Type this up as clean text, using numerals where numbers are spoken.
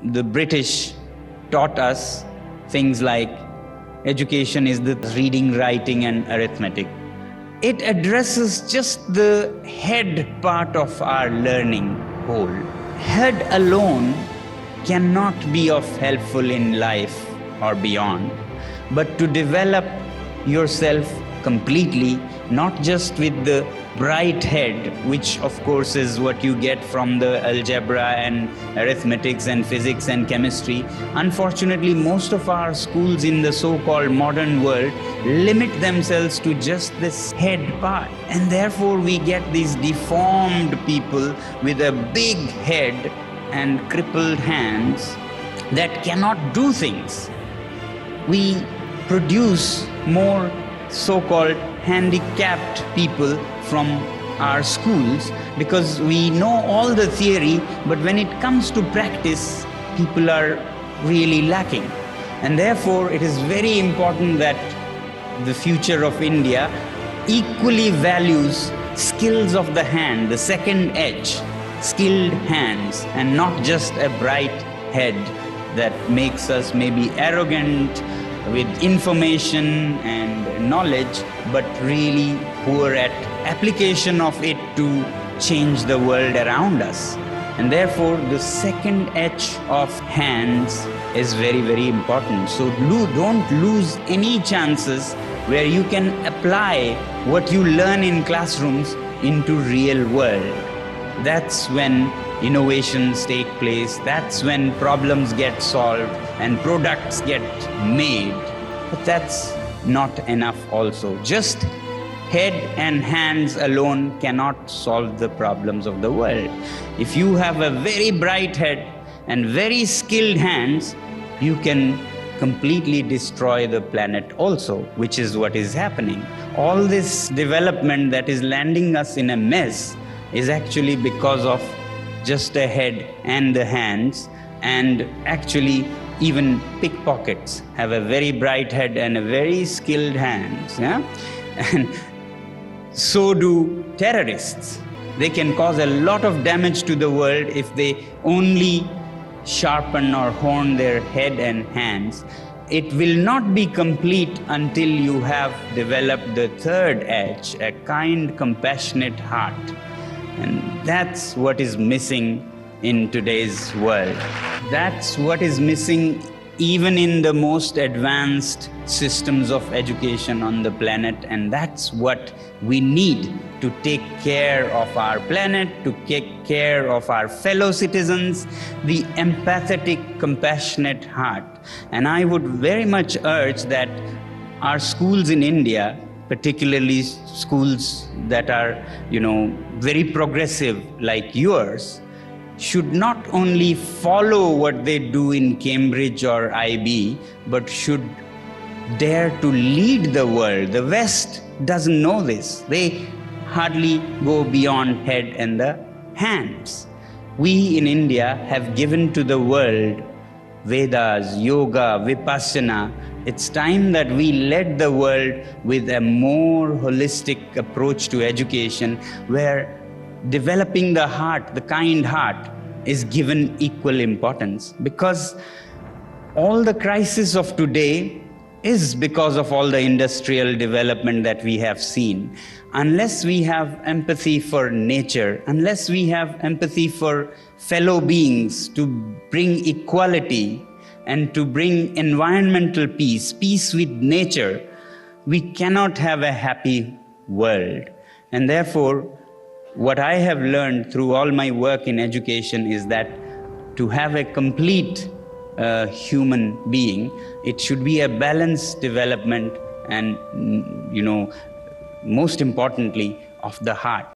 the British taught us things like education is the reading, writing and arithmetic. It addresses just the head part of our learning whole. Head alone cannot be of helpful in life or beyond, but to develop yourself completely, not just with the bright head, which of course is what you get from the algebra and arithmetics and physics and chemistry. Unfortunately, most of our schools in the so-called modern world limit themselves to just this head part. And therefore we get these deformed people with a big head and crippled hands that cannot do things. We produce more so-called handicapped people from our schools because we know all the theory, but when it comes to practice, people are really lacking. And therefore, it is very important that the future of India equally values skills of the hand, the second edge, skilled hands, and not just a bright head that makes us maybe arrogant with information and knowledge, but really poor at application of it to change the world around us. And therefore, the second edge of hands is very, very important. So don't lose any chances where you can apply what you learn in classrooms into real world. That's when innovations take place, that's when problems get solved and products get made. But that's not enough also. Just head and hands alone cannot solve the problems of the world. If you have a very bright head and very skilled hands, you can completely destroy the planet also, which is what is happening. All this development that is landing us in a mess is actually because of just a head and the hands, and actually even pickpockets have a very bright head and a very skilled hands. Yeah? And so do terrorists. They can cause a lot of damage to the world if they only sharpen or hone their head and hands. It will not be complete until you have developed the third edge, a kind, compassionate heart. And that's what is missing in today's world. That's what is missing even in the most advanced systems of education on the planet. And that's what we need to take care of our planet, to take care of our fellow citizens, the empathetic, compassionate heart. And I would very much urge that our schools in India, particularly schools that are, very progressive like yours, should not only follow what they do in Cambridge or IB, but should dare to lead the world. The West doesn't know this. They hardly go beyond head and the hands. We in India have given to the world Vedas, yoga, vipassana. It's time that we led the world with a more holistic approach to education, where developing the heart, the kind heart, is given equal importance. Because all the crisis of today is because of all the industrial development that we have seen. Unless we have empathy for nature, unless we have empathy for fellow beings to bring equality and to bring environmental peace, peace with nature, we cannot have a happy world. And therefore, what I have learned through all my work in education is that to have a complete human being, it should be a balanced development and, most importantly, of the heart.